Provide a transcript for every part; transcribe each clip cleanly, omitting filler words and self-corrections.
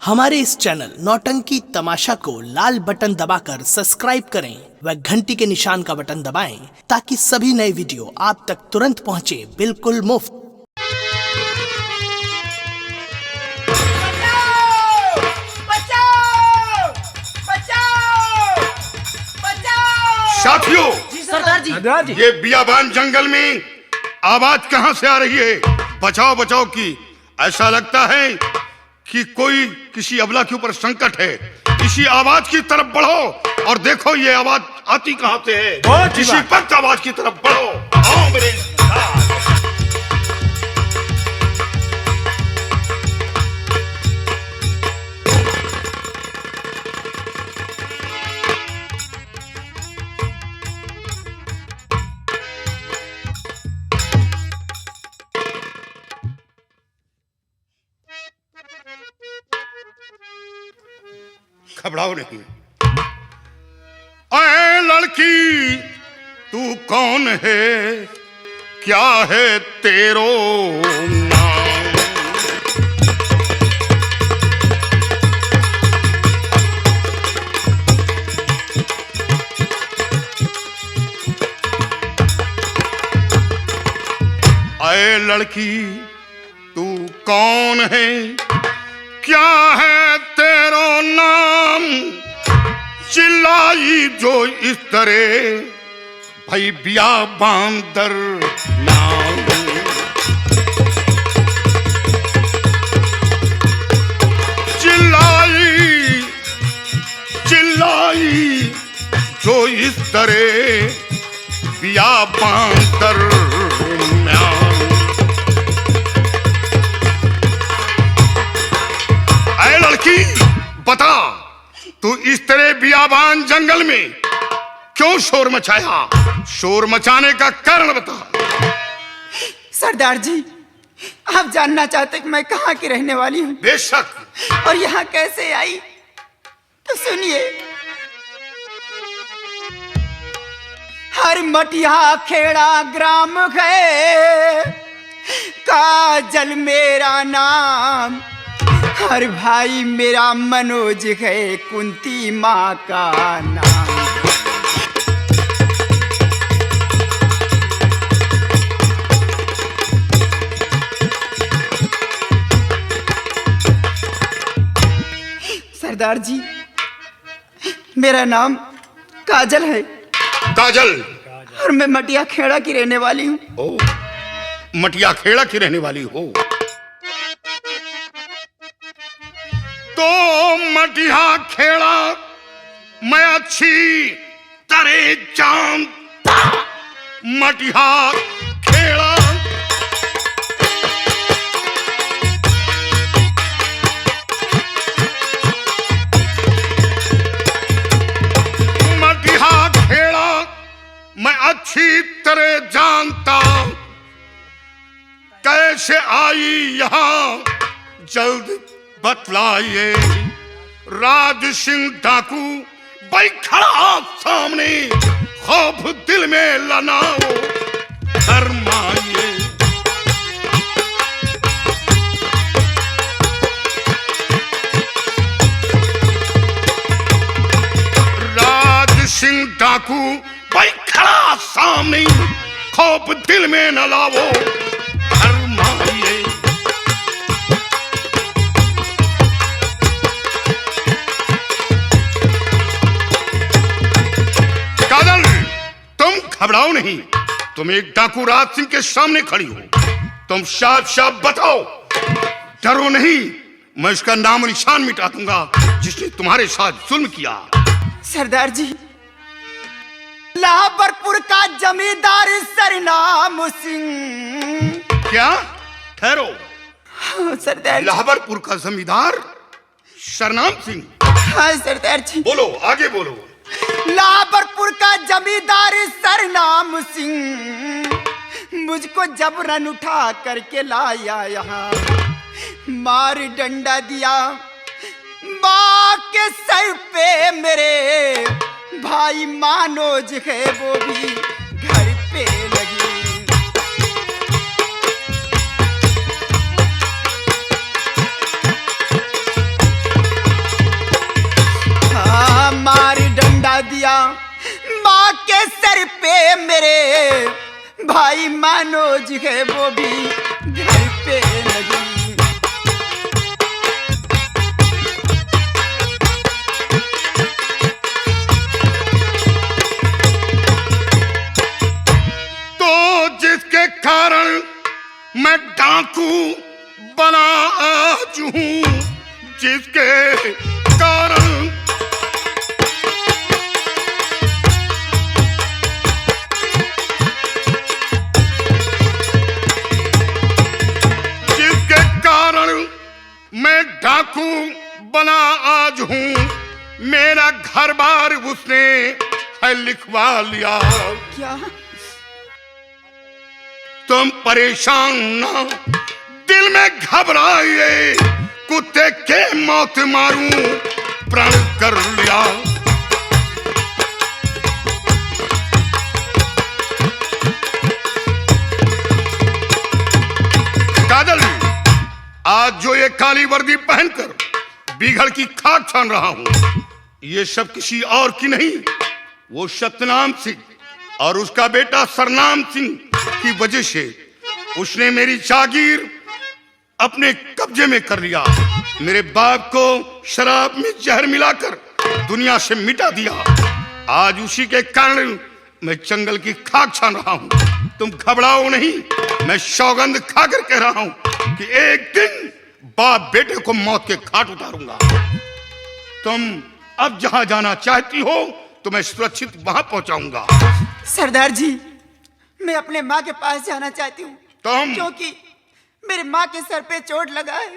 हमारे इस चैनल नौटंकी तमाशा को लाल बटन दबाकर सब्सक्राइब करें व घंटी के निशान का बटन दबाएं ताकि सभी नए वीडियो आप तक तुरंत पहुंचे बिल्कुल मुफ्त। साथियों, सरदार जी ये बियाबान जंगल में आवाज कहां से आ रही है? बचाओ बचाओ की। ऐसा लगता है कि कोई किसी अबला के ऊपर संकट है। इसी आवाज की तरफ बढ़ो और देखो ये आवाज आती कहां से है। किसी वक्त आवाज की तरफ बढ़ो। आओ मेरे साथ। घबराओ नहीं। ऐ लड़की, तू कौन है, क्या है तेरो नाम? ऐ लड़की, तू कौन है, क्या है तेरो नाम? चिल्लाई जो इस तरह भाई बियाबान दर नाम। चिल्लाई चिल्लाई जो इस तरह बियाबान दर नाम। ऐ लड़की, बता तू इस तरह बियाबान जंगल में क्यों शोर मचाया? शोर मचाने का कारण बता। सरदार जी, आप जानना चाहते कि मैं कहाँ की रहने वाली हूँ बेशक। और यहाँ कैसे आई, तो सुनिए। हर मटिया खेड़ा ग्राम है, काजल मेरा नाम। हर भाई मेरा मनोज है, कुंती माँ का नाम। सरदार जी, मेरा नाम काजल है। काजल? और मैं मटिया खेड़ा की रहने वाली हूँ। ओ, मटिया खेड़ा की रहने वाली हो तो मटिया खेड़ा मैं अच्छी तरह जानता। मटिया खेड़ा मैं अच्छी तरह जानता। कैसे आई यहाँ जल्द बतलाइए। राज सिंह डाकू भाई खड़ा सामने, खौफ दिल में लनाओ फरमाइए। राज सिंह डाकू भाई खड़ा सामने, खौफ दिल में न लावो फरमाइए। काजल, तुम घबराओ नहीं। तुम एक डाकू राज सिंह के सामने खड़ी हो। तुम साफ साफ बताओ। डरो नहीं, मैं उसका नाम निशान मिटा दूंगा जिसने तुम्हारे साथ जुल्म किया। सरदार जी, लाहबरपुर का जमींदार सरनाम सिंह। क्या? ठहरो। हाँ सरदार जी। लाहबरपुर का जमींदार सरनाम सिंह? हाँ सरदार जी। बोलो, आगे बोलो। लाहबरपुर का जमींदार सरनाम सिंह मुझको जबरन उठा करके लाया यहाँ। मार डंडा दिया माँ के सर पे मेरे, भाई मानोज है वो भी घर पे लगी। के सर पे मेरे भाई मनोज है, वो भी घर पे नहीं। जिसके कारण मैं डाकू बना आज हूं, जिसके कारण मैं डाकू बना आज हूं, मेरा घर बार उसने है लिखवा लिया। क्या? तुम परेशान ना, दिल में घबराइए, कुत्ते के मौत मारूं प्रण कर लिया। काजल, आज जो ये काली वर्दी पहनकर बीघड़ की खाक छान रहा हूं, ये सब किसी और की नहीं, वो सतनाम सिंह और उसका बेटा सरनाम सिंह की वजह से उसने मेरी जागीर अपने कब्जे में कर लिया। मेरे बाप को शराब में जहर मिलाकर दुनिया से मिटा दिया। आज उसी के कारण मैं जंगल की खाक छान रहा हूं। तुम घबराओ नहीं, मैं सौगंध खाकर कह रहा हूं कि एक दिन बाप बेटे को मौत के घाट उतारूंगा। तुम अब जहां जाना चाहती हो तो मैं सुरक्षित वहां पहुंचाऊंगा। सरदार जी, मैं अपने माँ के पास जाना चाहती हूँ, क्योंकि मेरी माँ के सर पे चोट लगा है।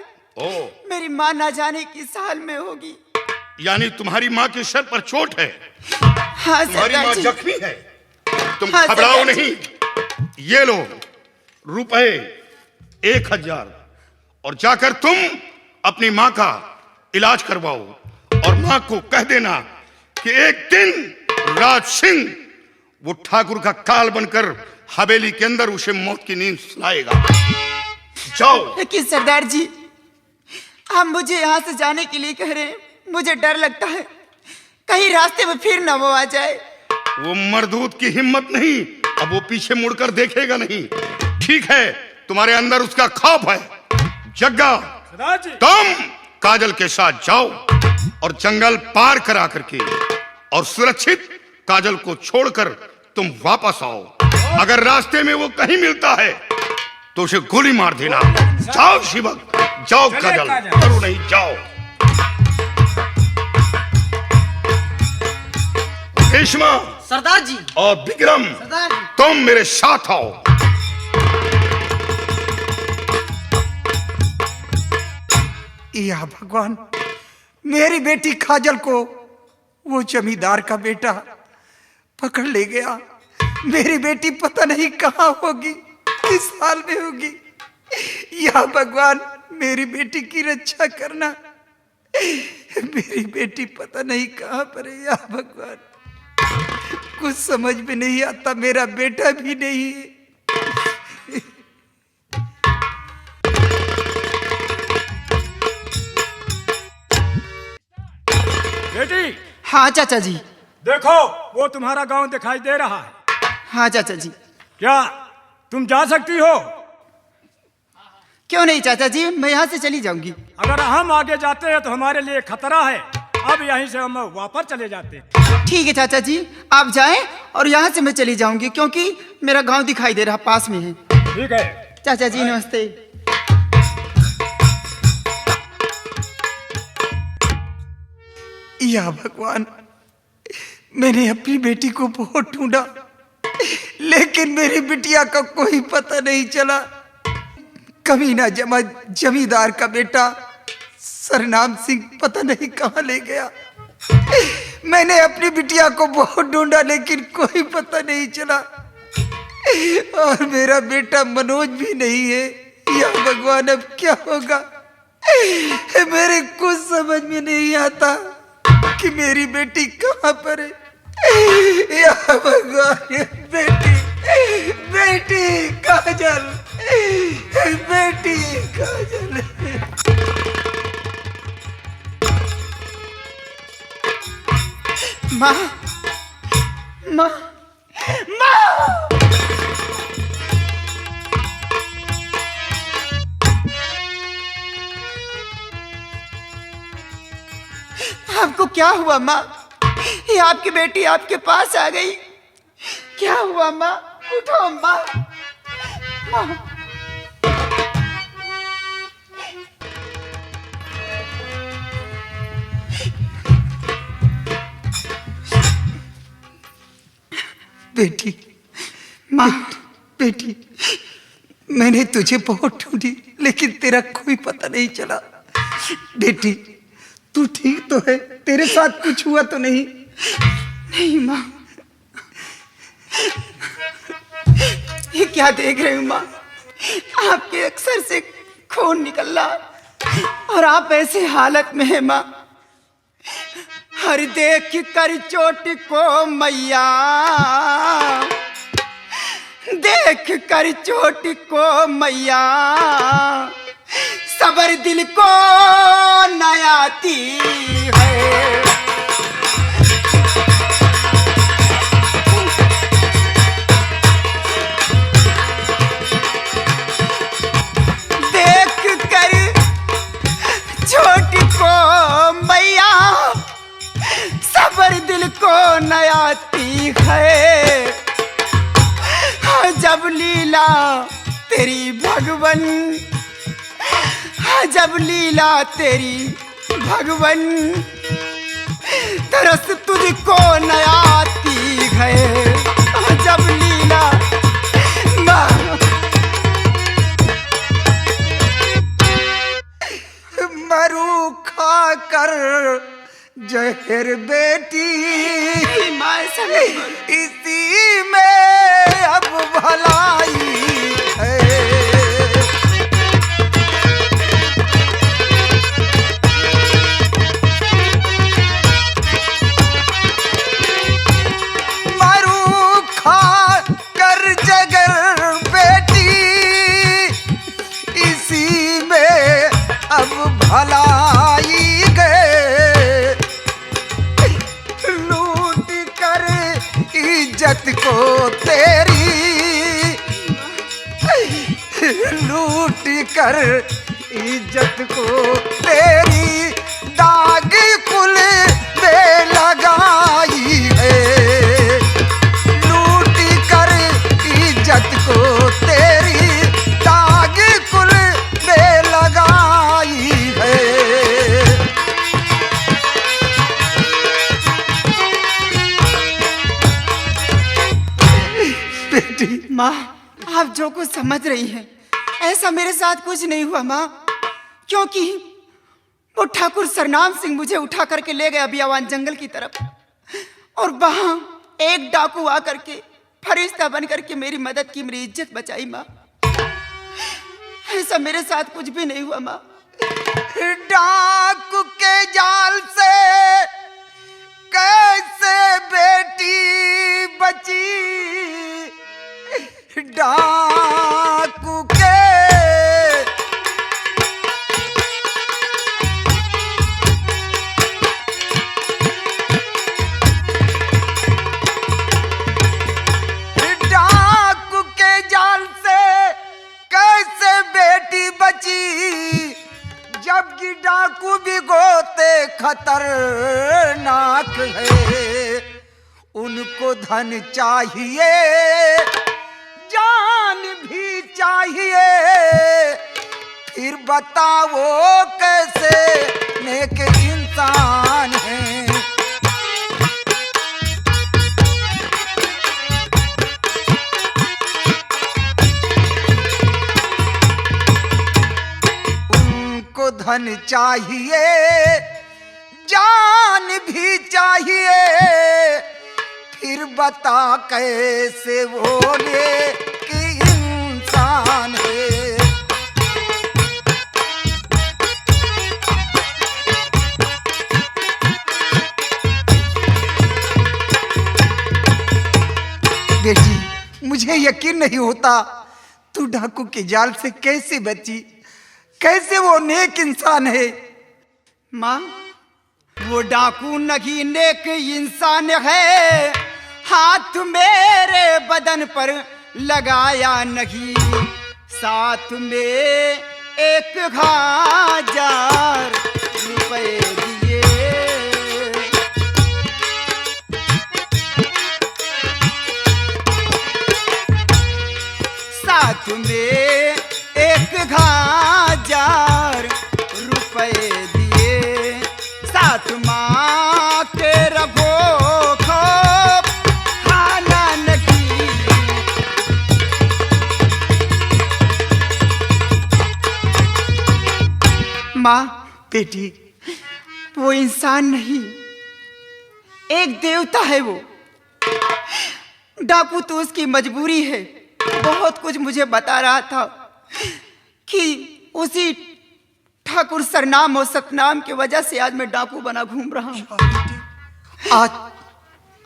मेरी माँ ना जाने किस हाल में होगी। यानी तुम्हारी माँ के सर पर चोट है? हाँ, तुम्हारी माँ जख्मी है। तुम हाँ, घबराओ नहीं, ये लो रुपए 1000 और जाकर तुम अपनी माँ का इलाज करवाओ और माँ को कह देना कि एक दिन राज सिंह वो ठाकुर का काल बनकर हवेली के अंदर उसे मौत की नींद सुलाएगा। जाओ। लेकिन सरदार जी, आप मुझे यहाँ से जाने के लिए कह रहे हैं, मुझे डर लगता है कहीं रास्ते में फिर न वो आ जाए। वो मर्दूद की हिम्मत नहीं, अब वो पीछे मुड़कर देखेगा नहीं। ठीक है, तुम्हारे अंदर उसका खौफ है। जग्गा, तुम काजल के साथ जाओ और जंगल पार करा करके और सुरक्षित काजल को छोड़कर तुम वापस आओ। अगर रास्ते में वो कहीं मिलता है तो उसे गोली मार देना। जाओ शिवक, जाओ काजल, करो नहीं, जाओ। रेशमा सरदार जी और विक्रम, सरदार जी, तुम मेरे साथ आओ। या भगवान, मेरी बेटी काजल को वो जमींदार का बेटा पकड़ ले गया। मेरी बेटी पता नहीं कहाँ होगी, किस हाल में होगी। या भगवान, मेरी बेटी की रक्षा करना। मेरी बेटी पता नहीं कहाँ पर है। या भगवान, कुछ समझ में नहीं आता, मेरा बेटा भी नहीं है। बेटी, हाँ चाचा जी। देखो वो तुम्हारा गांव दिखाई दे रहा है। हाँ चाचा जी। क्या तुम जा सकती हो? क्यों नहीं चाचा जी, मैं यहाँ से चली जाऊंगी। अगर हम आगे जाते हैं तो हमारे लिए खतरा है। अब यहीं से हम वापस चले जाते। ठीक है चाचा जी, आप जाएं और यहाँ से मैं चली जाऊंगी, क्योंकि मेरा गांव दिखाई दे रहा, पास में है। ठीक है चाचा जी, नमस्ते। या भगवान, मैंने अपनी बेटी को बहुत ढूंढा, लेकिन मेरी बिटिया का कोई पता नहीं चला। कमीना जमींदार का बेटा सरनाम सिंह पता नहीं कहाँ ले गया। मैंने अपनी बिटिया को बहुत ढूंढा, लेकिन कोई पता नहीं चला। और मेरा बेटा मनोज भी नहीं है। या भगवान, अब क्या होगा? मेरे कुछ समझ में नहीं आता कि मेरी बेटी कहाँ पर है। या भगवान, बेटी काजल, बेटी काजल। माँ, माँ, माँ! आपको क्या हुआ माँ? ये आपकी बेटी आपके पास आ गई। क्या हुआ माँ? उठो माँ। माँ। बेटी, माँ। बेटी, मैंने तुझे बहुत ढूंढी लेकिन तेरा कोई पता नहीं चला। बेटी, तू ठीक तो है? तेरे साथ कुछ हुआ तो नहीं? नहीं माँ। ये क्या देख रही हूँ माँ? आपके अक्सर से खून निकल रहा और आप ऐसी हालत में है माँ। हर देख कर चोट को मैया, देख कर चोट को मैया, सबर दिल को न आती है। देख कर चोट को मैया, सबर दिल को न आती है। जब लीला तेरी भगवन, जब लीला तेरी भगवन, तरस तुझको न आती है। जब लीला मरू खा कर जहर बेटी, इसी में अब भलाई है। मरू खा कर जगर बेटी, इसी में अब भलाई गए। लूट कर इज्जत को तेरी, लूट कर इज्जत को तेरी, दाग कुल पे लगाई है। लूट कर इज्जत को तेरी, दाग कुल पे लगाई है। बेटी, माँ, आप जो कुछ समझ रही हैं, ऐसा मेरे साथ कुछ नहीं हुआ माँ। क्योंकि वो ठाकुर सरनाम सिंह मुझे उठा करके ले गया बियावान जंगल की तरफ, और वहां एक डाकू आकर के फरिश्ता बन करके मेरी मदद की, मेरी इज्जत बचाई माँ। ऐसा मेरे साथ कुछ भी नहीं हुआ माँ। डाकू के जाल से कैसे बेटी बची? डाकू के जाल से कैसे बेटी बची? जबकि डाकू भी गोते खतरनाक है। उनको धन चाहिए, जान भी चाहिए, फिर बताओ कैसे नेक इंसान है। उनको धन चाहिए, जान भी चाहिए, फिर बता कैसे वो नेक इंसान है। बेटी, मुझे यकीन नहीं होता तू डाकू के जाल से कैसे बची, कैसे वो नेक इंसान है। माँ, वो डाकू नहीं नेक इंसान है। हाथ मेरे बदन पर लगाया नहीं, साथ में 1000 रुपए दिए। साथ में 1000 रुपए दिए, साथ माँ के रखो खाना नहीं। माँ, बेटी, वो इंसान नहीं, एक देवता है वो। डाकू तो उसकी मजबूरी है। बहुत कुछ मुझे बता रहा था कि उसी ठाकुर सरनाम और सतनाम की वजह से आज मैं डाकू बना घूम रहा हूँ। आज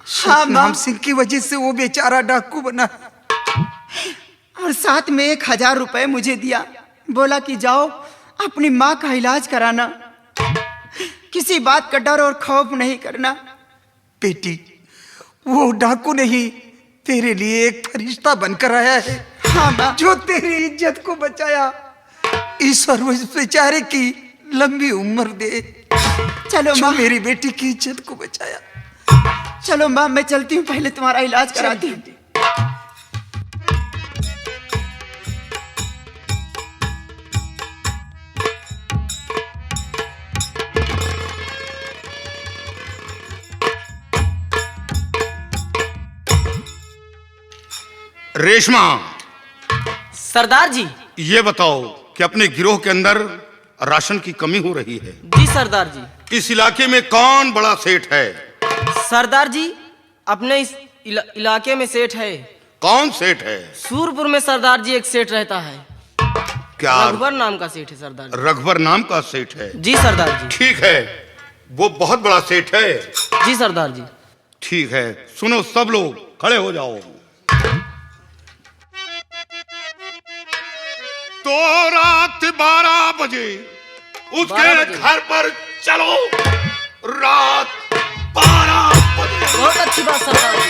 हाँ नाम माँ, सिंह की वजह से वो बेचारा डाकू बना। और साथ में 1000 रुपए मुझे दिया, बोला कि जाओ अपनी माँ का इलाज कराना, किसी बात का डर और खौफ नहीं करना। बेटी, वो डाकू नहीं, तेरे लिए एक फरिश्ता बनकर आया है। हाँ माँ, जो तेरी इज्जत को बचाया। ईश्वर उस बेचारे की लंबी उम्र दे, चलो जो माँ, मेरी बेटी की इज्जत को बचाया। चलो माँ, मैं चलती हूँ, पहले तुम्हारा इलाज कराती हूँ। रेशमा, सरदार जी। ये बताओ कि अपने गिरोह के अंदर राशन की कमी हो रही है। जी सरदार जी। इस इलाके में कौन बड़ा सेठ है? सरदार जी, अपने इस इलाके में सेठ है। कौन सेठ है? सूरपुर में सरदार जी एक सेठ रहता है। क्या? रघुवर नाम का सेठ है सरदार जी। रघुवर नाम का सेठ है? जी सरदार जी। ठीक है, वो बहुत बड़ा सेठ है। जी सरदार जी। ठीक है, सुनो सब लोग खड़े हो जाओ। तो रात 12 बजे उसके 12 बजे। घर पर चलो। रात 12 बजे। बहुत अच्छी बात सरदार जी।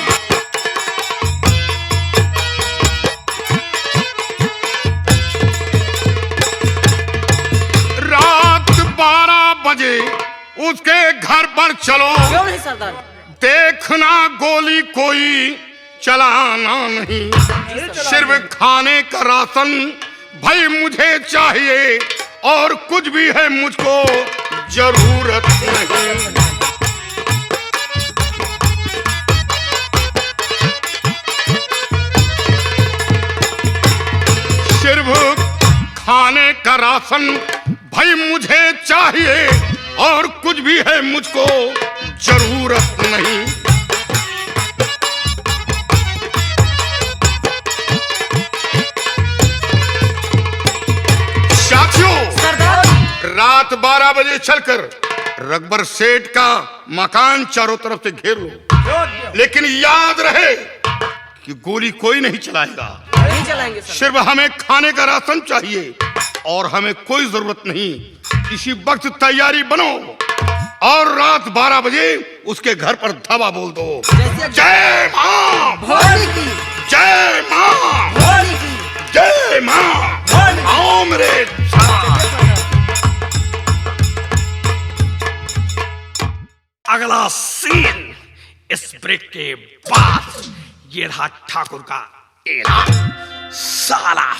रात 12 बजे उसके घर पर चलो। क्यों नहीं सरदार? देखना गोली कोई चलाना नहीं, सिर्फ खाने का राशन भाई मुझे चाहिए, और कुछ भी है मुझको जरूरत नहीं। सिर्फ खाने का राशन भाई मुझे चाहिए, और कुछ भी है मुझको जरूरत नहीं। रात 12 बजे चलकर रघुवर सेठ का मकान चारों तरफ से घेर लो, लेकिन याद रहे कि गोली कोई नहीं चलाएगा। नहीं चलाएंगे सर। सिर्फ हमें खाने का राशन चाहिए और हमें कोई जरूरत नहीं। इसी वक्त तैयारी बनो और रात 12 बजे उसके घर पर धावा बोल दो। जय मां भोली की, जय मां भोली की, जय मां। आओ मेरे साथ। अगला सीन इस ब्रेक के बाद। ये रहा ठाकुर का ऐलान। साला